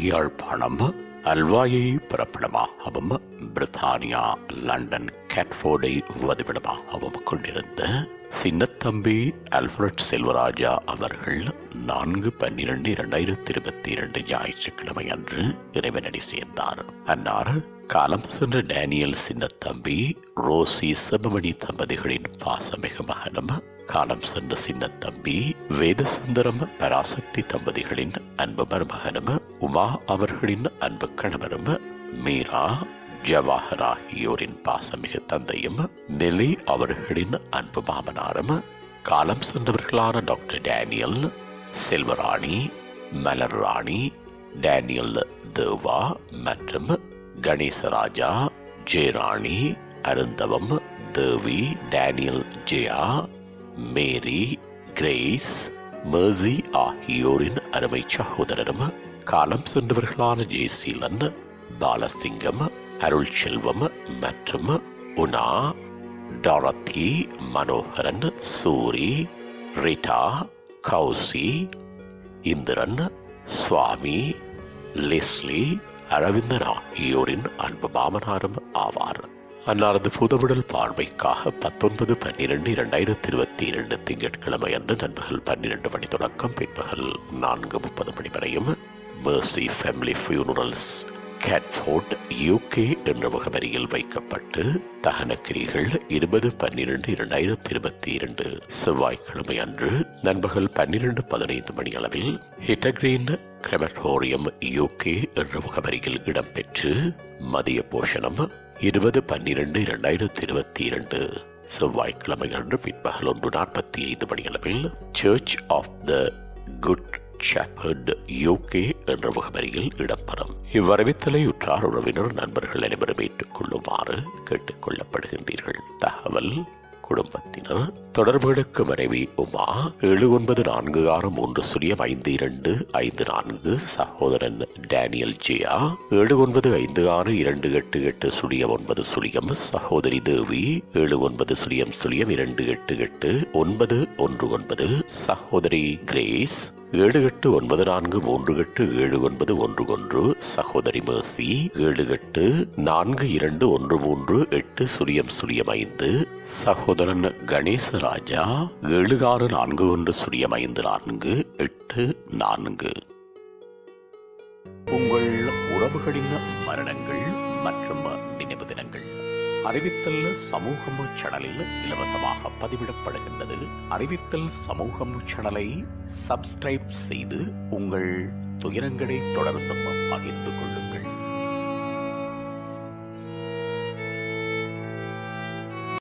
யாழ்ப்பாணம் அல்வாயை பிறப்பிடமாகவும் பிரித்தானியா London கேட்ஃபோர்டை வதிவிடமாகவும் கொண்டிருந்த Chinnathambi Alfred Selvaraja அவர்கள் 4/12/2022 ஞாயிற்றுக்கிழமை அன்று இறைவனடி சேர்ந்தார். அன்னார் காலம் சென்ற டேனியல் சின்னத்தம்பி ரோசி செபமணி தம்பதிகளின் பாசமிகு மகனும், காலம் சென்ற சின்னத்தம்பி வேதசுந்தரம் பராசக்தி தம்பதிகளின் அன்பு மருமகனும், உமா அவர்களின் அன்பு கணவரும், மீரா ஜவாஹர் ஆகியோரின் பாசமிகு தந்தையும், நிலை அவர்களின் அன்பு மாமனாரும், காலம் சென்றவர்களான டாக்டர் டேனியல், செல்வராணி, மலர் ராணி, டேனியல் தேவா மற்றும் கணேசராஜா, ஜெயராணி, அருந்தவம், தேவி, டேனியல் ஜெயா, மேரி, கிரேஸ், மேர்சி ஆகியோரின் அருமை சகோதரரும், காலம் சென்றவர்களான ஜெயசீலன், பாலசிங்கம், அருள் செல்வம் மற்றும் உனா, டாரத்தி, மனோகரன், சூரி, ரீட்டா, கௌசி, இந்திரன், சுவாமி, லெஸ்லி, அரவிந்தன் ஆகியோரின் அன்பு மாமனாரும் ஆவார். அன்னாரது புதவிடல் பார்வைக்காக 19/12/2022 திங்கட்கிழமை அன்று நண்பகல் 12 மணி தொடக்கம் பிற்பகல் 4:30 மணி வரையும் மேர்சி ஃபேமிலி ஃபியூனரல்ஸ் கேட்ஃபோர்ட் UK என்ற முகவரியில் வைக்கப்பட்டு தகனக்கிரிகள் 20/12/2022 செவ்வாய்க்கிழமை அன்று நண்பகல் 12:15 மணி அளவில் ஹிட்டகிரீன் கிரெமட்டோரியம் UK என்ற முகவரியில் இடம்பெற்று மதிய போஷணம் 20/12/2022 செவ்வாய்க்கிழமை அன்று பிற்பகல் 1:45 மணி அளவில் Church of the Good Shepherd UK என்ற முகவரியில் இடம்பெறும். இவ்வரவித்தலை உற்றார் உறவினர் நண்பர்கள் அனைவரும் ஏற்றுக்கொள்ளுமாறு கேட்டுக் கொள்ளப்படுகின்றீர்கள். தகவல் குடும்பத்தினர் தொடர்புகளுக்கு மனைவி உமா 794630052554, சகோதரன் டேனியல் ஜெயா 79562889, சகோதரி தேவி 7900288919, சகோதரி கிரேஸ் 7894387911, சகோதரி மேர்சி 7842138005, சகோதரன் கணேசராஜா 76410548. உங்கள் உறவுகளின் மரணங்கள் மற்றும் நினைவு தினங்கள் அறிவித்தல் சமூகம் சேனலில் இலவசமாக பதிவிடப்படுகின்றது. அறிவித்தல் சமூகம் சேனலை சப்ஸ்கிரைப் செய்து உங்கள் துயரங்களை தொடர்ந்தும் பகிர்ந்து கொள்ளுங்கள்.